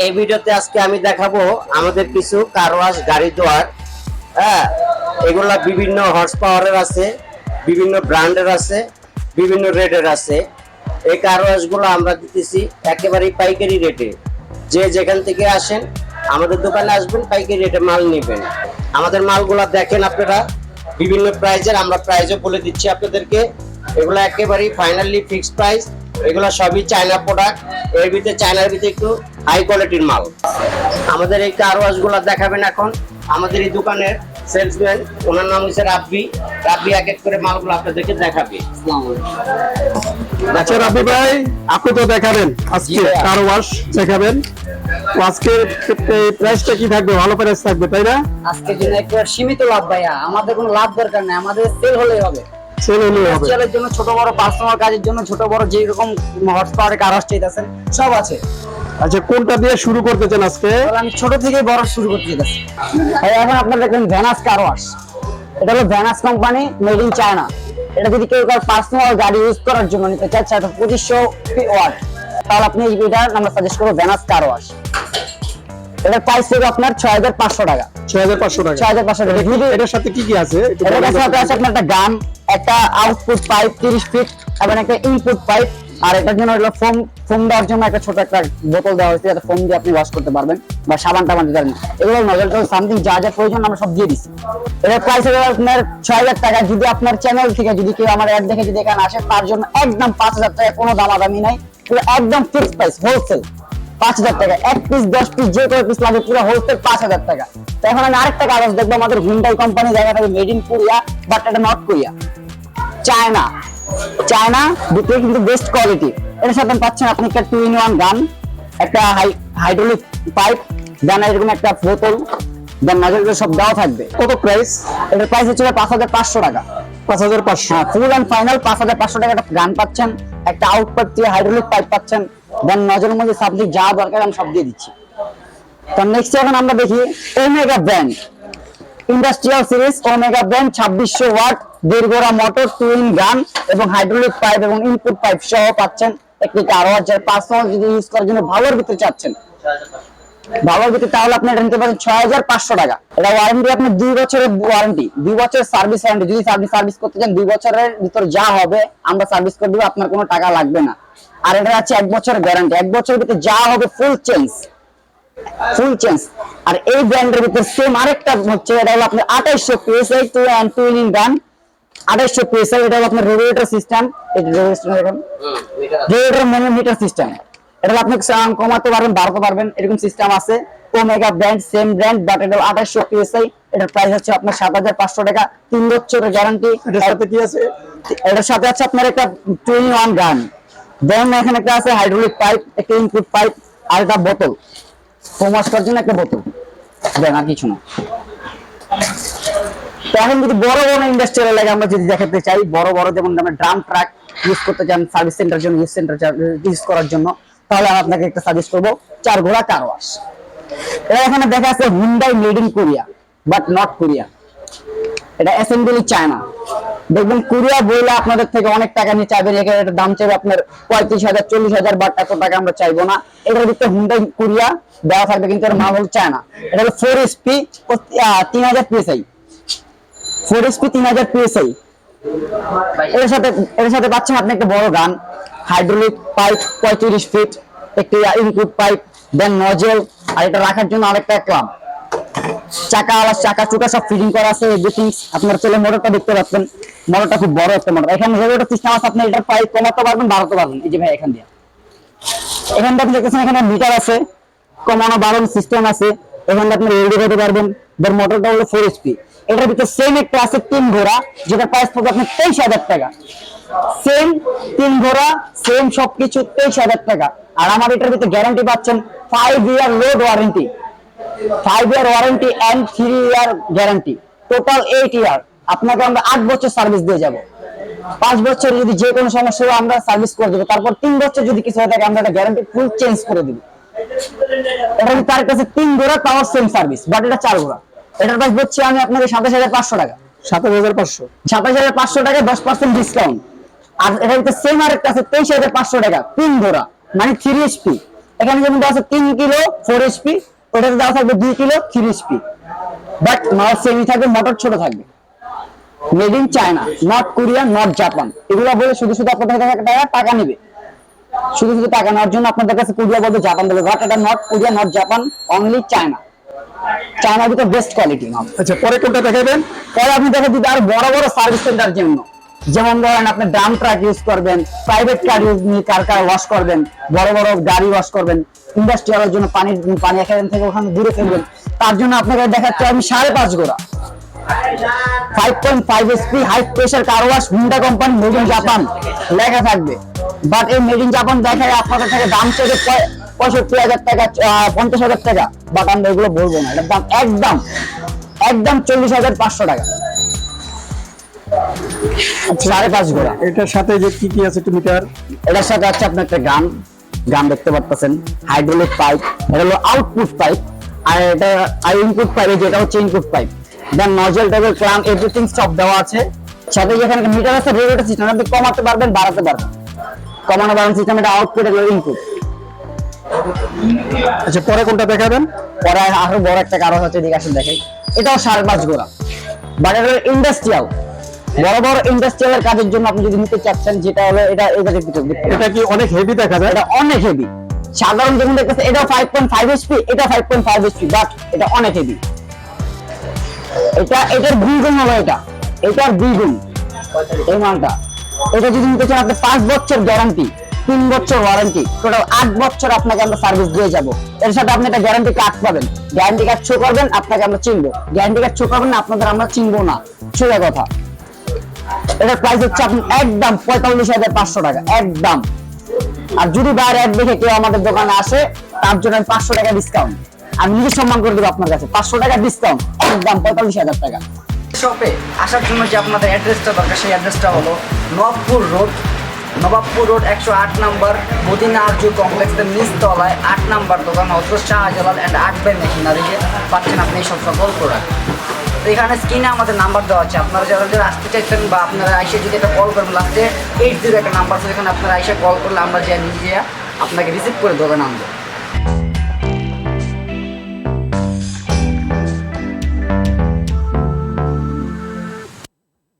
এই ভিডিওতে আজকে আমি দেখাবো আমাদের কিছু কার ওয়াশ গাড়ি ধোয়ার। হ্যাঁ, এগুলা বিভিন্ন হর্স পাওয়ারের আছে, বিভিন্ন ব্র্যান্ডের আছে, বিভিন্ন রেটের আছে। এই কার ওয়াশ গুলো আমরা দিতেছি একেবারেই পাইকারি রেটে। যে যেখান থেকে আসেন আমাদের দোকানে আসবেন, পাইকারি রেটে মাল নেবেন। আমাদের মালগুলা দেখেন আপনারা, বিভিন্ন প্রাইজের, আমরা প্রাইজও বলে দিচ্ছি আপনাদেরকে। এগুলো একেবারেই ফাইনালি ফিক্সড প্রাইস। এগুলো সবই চায়না প্রোডাক্ট, এর ভিতরে চায়নার ভিতরে একটু হাই কোয়ালিটির মাল। আমাদের এই কার ওয়াশ গুলা দেখাবেন এখন আমাদের এই দোকানের সেলসম্যান, ওনার নাম হচ্ছে রাব্বি। রাব্বি এক এক করে মালগুলো আপনাদেরকে দেখাবে। আচ্ছা রাব্বি ভাই, আপনি তো দেখাবেন আজকে কার ওয়াশ দেখাবেন। তো আজকে প্রাইসটা কি থাকবে? ভালো প্রাইস থাকবে তাই না? আজকের জন্য একটু সীমিত লাভ ভাইয়া, আমাদের কোনো লাভ দরকার নেই, আমাদের সেল হলেই হবে। সেল হলেই হবে। সেলের জন্য ছোট বড় পার্সোনাল কাজের জন্য ছোট বড় যে রকম হর্স পাওয়ারের কার ওয়াশ চাইতেছেন সব আছে। আচ্ছা, কোনটা দিয়ে শুরু করতে চান আজকে? তাহলে আমি ছোট থেকে বড় শুরু করতে চাইতেছি। ভাই এখন আপনারা দেখবেন ভ্যানাস কার ওয়াশ। এটা হলো venous company, made in China. এটা যদি কেউ কারো পার্সোনাল গাড়ি ইউজ করার জন্য নিতে চায় 2500 ওয়াট, তাহলে আপনি এটা আমরা সাজেস্ট করব ভ্যানাস কার ওয়াশ। এটার প্রাইস হবে আপনার 6500 টাকা। 6500 টাকা। 6500 টাকা। এটার সাথে কি কি আছে? এটার সাথে আছে আপনার একটা গান, একটা আউটপুট পাইপ 30 ফিট এবং একটা ইনপুট পাইপ। আর এটার জন্য হলো ফোম দেওয়ার জন্য একটা ছোট একটা বোতল দেওয়া হয়েছে, যাতে ফোম দিয়ে আপনি ওয়াশ করতে পারবেন বা সাবান টাবান দিতে পারবেন। এগুলো নজল সামথিং যা যা প্রয়োজন আমরা সব দিয়ে দিচ্ছি। এটার প্রাইস হবে আপনার 6000 টাকা। যদি আপনার চ্যানেল থেকে যদি কেউ আমার অ্যাড দেখে যদি এখানে আসে, তার জন্য একদম 5000 টাকা, কোনো দামাদামি নাই, পুরো একদম ফিক্সড প্রাইস, হোলসেল 5000 টাকা। এক পিস 10 পিস যে কোনো পিস লাগে পুরো হোলসেল 5000 টাকা। তো এখন আমি আরেকটা কাগজ দেখবো, আমাদের হুন্ডাই কোম্পানি জায়গা থাকে মেড ইন কোরিয়া, বাট এটা নট কোরিয়া, চায়না। চায়না দুটোই কিন্তু বেস্ট কোয়ালিটি। এর সাথে পাচ্ছেন আপনি একটা 2-in-1 গান, একটা হাইড্রোলিক পাইপ, দেন এরকম একটা বোতল, দেন নজল সব দেওয়া থাকবে। কত প্রাইস? এটার প্রাইস হচ্ছে 5500 টাকা। 5500। হ্যাঁ, ফুল এন্ড ফাইনাল 5500 টাকা একটা গান পাচ্ছেন, একটা আউটপুট দিয়ে হাইড্রোলিক পাইপ পাচ্ছেন, দেন নজলের মধ্যে সাবজেক্ট যা দরকার আমি সব দিয়ে দিচ্ছি। তো নেক্সট এখন আমরা দেখি Omega brand industrial series. Omega brand 2600 watt দীর্ঘরা মোটর, 2-in গান এবং হাইড্রোলিক পাইপ এবং ইনপুট পাইপ সহ পাচ্ছেন একটি কার ওয়াশ। যারা পার্সোনাল যদি ইউজ করার জন্য ভালোর ভিতরে চাচ্ছেন, ভালোর ভিতরে, তাহলে আপনি এটা নিতে পারেন 6500 টাকা। এটা ওয়ারেন্টি আপনার 2 বছরের ওয়ারেন্টি, 2 বছরের সার্ভিস ওয়ারেন্টি। যদি সার্ভিস করতে চান 2 বছরের ভিতর যা হবে আমরা সার্ভিস করে দেব, আপনার কোনো টাকা লাগবে না। আর এটা আছে 1 বছরের গ্যারান্টি, 1 বছরের ভিতরে যা হবে ফুল চেঞ্জ। আর এই ব্র্যান্ডের ভিতরে সেম আরেকটা হচ্ছে, এটা হলো আপনার 2800 PSI 2-in গান, 2800 PSI। এটা হলো আপনার রেগুলেটর সিস্টেম, এই রেগুলেটর মনোমিটার সিস্টেম। এটা আপনি কমাতে পারবেন, বাড়াতে পারবেন, এরকম সিস্টেম আছে। Omega brand, same brand, but এটা 2800 PSI। এটার প্রাইস হচ্ছে আপনার 7500 টাকা, 3 বছরের গ্যারান্টি। এটার সাথে কি আছে? এটার সাথে আছে আপনার একটা 2-in-1 গান, দেন এখানে একটা আছে হাইড্রোলিক পাইপ, একটা ইনপুট পাইপ, আর একটা বোতল, ফোম ওয়াশ করার জন্য একটা বোতল, দেন আর কিছু না। তো এখন যদি বড় বড় ইন্ডাস্ট্রিয়াল লাগে আমরা যদি দেখাতে চাই, বড় বড় যেমন আমরা ড্রাম ট্রাক ইউজ করতে চান সার্ভিস সেন্টার জন্য, ইউজ করার জন্য, তাহলে আমি আপনাকে একটা সাজেস্ট করবো 4 ঘোড়া কার ওয়াশ। এটা এখানে দেখা আছে Hyundai made in Korea, but not Korea. এটা অ্যাসেম্বলি চায়না। দেখবেন কোরিয়া বইলে আপনাদের থেকে অনেক টাকা নিয়ে চাইবেন, এটার দাম চাইবে আপনার 35,000 40,000, বাট এত টাকা আমরা চাইবো না। এটার ভিতরে হুন্ডাই কোরিয়া দেওয়া থাকবে, কিন্তু এর মাল হল চায়না। এটা হলো 4SP 3000 PSI, 4SP 3000 PSI। এর সাথে পাচ্ছেন আপনি একটা বড় গান, হাইড্রোলিক পাইপ 35 ফিট, একটি ইনপুট পাইপ, দেন নজল, আর এটা রাখার জন্য আরেকটা ক্লাম, চাকা চুকা সব ফিটিং করা আছে। এভরিথিংস আপনার চলে মোটরটা দেখতে পাচ্ছেন, মোটরটা খুব বড় একটা মোটর। এখানে রেগুলেটর সিস্টেম আছে, আপনি এটা পাইপ কমাতে পারবেন, বাড়াতে পারবেন। এই যে ভাই এখান দিয়ে আপনি দেখতেছেন এখানে মিটার আছে, কমানো বাড়ানো সিস্টেম আছে। এখানে আপনি রেডি করতে পারবেন। দেন মোটরটা হলো 4SP। এটার ভিতরে সেম একটা আছে 3 ঘোড়া, যেটা প্রাইস পড়বে আপনার 23000 টাকা। সেম 3 ঘোড়া, সেম সবকিছু 23000 টাকা। আর আমার এটার ভিতরে গ্যারান্টি পাচ্ছেন 5 year load warranty, 5 year warranty and 3 year guarantee, total 8 year. আপনাকে আমরা 8 বছর সার্ভিস দিয়ে যাব। 5 বছর যদি যে কোনো সমস্যা হয় আমরা সার্ভিস করে দেব। তারপর 3 বছর যদি কিছু হয় থাকে আমরা এটা গ্যারান্টি ফুল চেঞ্জ করে দেব। এটা তার কাছে 3 ঘোড়া, পাওয়ার সেম সার্ভিস, বাট এটা 4 ঘোড়া। এটার প্রাইস হচ্ছে আমি আপনাকে 27500 টাকা। 27500। 27500 টাকা 10% ডিসকাউন্ট। আর এটার ভিতরে সেম আরেকটা আছে 23500 টাকা, 3 ঘোড়া, মানে 3SP। এখানে যেমন দেওয়া আছে 3 কিলো 4 এইচপি, ওটাতে দেওয়া থাকবে 2 kilo 3 HP, but not semi থাকবে, মোটর ছোট থাকবে। Made in China, not Korea, not Japan. এগুলো বলে শুধু শুধু আপনাদের কাছে টাকা নেবে, শুধু শুধু টাকা নেওয়ার জন্য আপনাদের কাছে কোরিয়া বলবে, জাপান বলবে, বাট এটা not Korea, not Japan, only China. চায়নার ভিতরে বেস্ট কোয়ালিটি মাল। আচ্ছা, পরে কোনটা দেখাবেন? পরে আপনি দেখা দিতে আর বড় বড় সার্ভিস সেন্টার জন্য, যেমন ধরেন আপনি ড্রাম ট্রাক ইউজ করবেন, প্রাইভেট কার ইউজ নিয়ে কার ওয়াশ করবেন, বড় বড় গাড়ি ওয়াশ করবেন, ইন্ডাস্ট্রিয়ালের জন্য পানি এখান থেকে ওখানে দূরে ফেলবেন, তার জন্য আপনাকে দেখাচ্ছি আমি 5.5 গোড়া 5.5 HP high pressure car wash, Honda company, made in Japan লেখা থাকবে। বাট এই মেড ইন জাপান দেখায় আপনাদের থেকে দাম চেয়ে 65,000 টাকা, 50,000 টাকা, বাট আমরা এগুলো বলবো না, এটার দাম একদম 40,500 টাকা। 5.5 গোড়া। এটার সাথে যে কি কি আছে একটু মিটার? এটার সাথে আছে আপনার একটা গান দেখতে পাচ্ছেন, হাইড্রোলিক পাইপ, এটা হলো আউটপুট পাইপ, আর এটা ইনপুট পাইপ, যেটা হচ্ছে ইনপুট পাইপ। দেন নজল টেবিল ক্ল্যাম্প এভরিথিং সব দেওয়া আছে। সাথে যেখানে মিটার আছে, রেগুলেটর সিস্টেম, আপনি কমাতে পারবেন, বাড়াতে পারবেন, কমানো বাড়ানো সিস্টেম, এটা আউটপুট, এগুলো ইনপুট। আচ্ছা, পরে কোনটা দেখাবেন? পরে আরো বড় একটা কারণ হচ্ছে, এদিকে আসেন দেখেন, এটাও 5.5 গোড়া, বাট এটা ইন্ডাস্ট্রিয়াল, বড় বড় ইন্ডাস্ট্রিয়ালের কাজের জন্য আপনি যদি নিতে চাচ্ছেন, যেটা হলো এটা এটা কি অনেক হেভি দেখা যায়? এটা অনেক হেভি। সাধারণ যেমন দেখতেছে এটা 5.5 HP, এটা 5.5 HP, বাট এটা অনেক হেভি। এটার দ্বিগুণ হলো, এটার দ্বিগুণ এই মালটা। এটা যদি নিতে চান আপনি 5 বছর গ্যারান্টি, 3 বছর ওয়ারেন্টি, টোটাল 8 বছর আপনাকে আমরা সার্ভিস দিয়ে যাব। এর সাথে আপনি একটা গ্যারান্টি কার্ড পাবেন, গ্যারান্টি কার্ড শো করবেন, আপনাকে আমরা চিনবো, গ্যারান্টি কার্ড শো করবেন না, আপনাদের আমরা চিনবো না, সোজা কথা। এটার প্রাইস হচ্ছে আপনি একদম 45,500 টাকা একদম। আর যদি বাইরে এক দেখে কেউ আমাদের দোকানে আসে, তার জন্য 500 টাকা ডিসকাউন্ট, আমি নিজে সম্মান করে দেবো আপনার কাছে, 500 টাকা ডিসকাউন্ট, একদম 45,000 টাকা। শপে আসার জন্য যে আপনাদের অ্যাড্রেসটা দরকার, সেই অ্যাড্রেসটা হলো নবাবপুর রোড 108 নম্বর মদিনা আরজু কমপ্লেক্সের নিচতলায় 8 নম্বর দোকান, হজরত শাহজালাল অ্যান্ড আর্ট বাই মেশিনারিকে পাচ্ছেন আপনি এই সব সকল প্রোডাক্ট। তো এখানে স্ক্রিনে আমাদের নাম্বার দেওয়া আছে, আপনারা যারা আসতে চাইছেন বা আপনারা এসে যদি একটা কল করবেন, লাস্টে 80 একটা নাম্বার, সেখানে আপনারা এসে কল করলে আমরা যে নিজে আপনাকে রিসিভ করে দোকানে আনবো।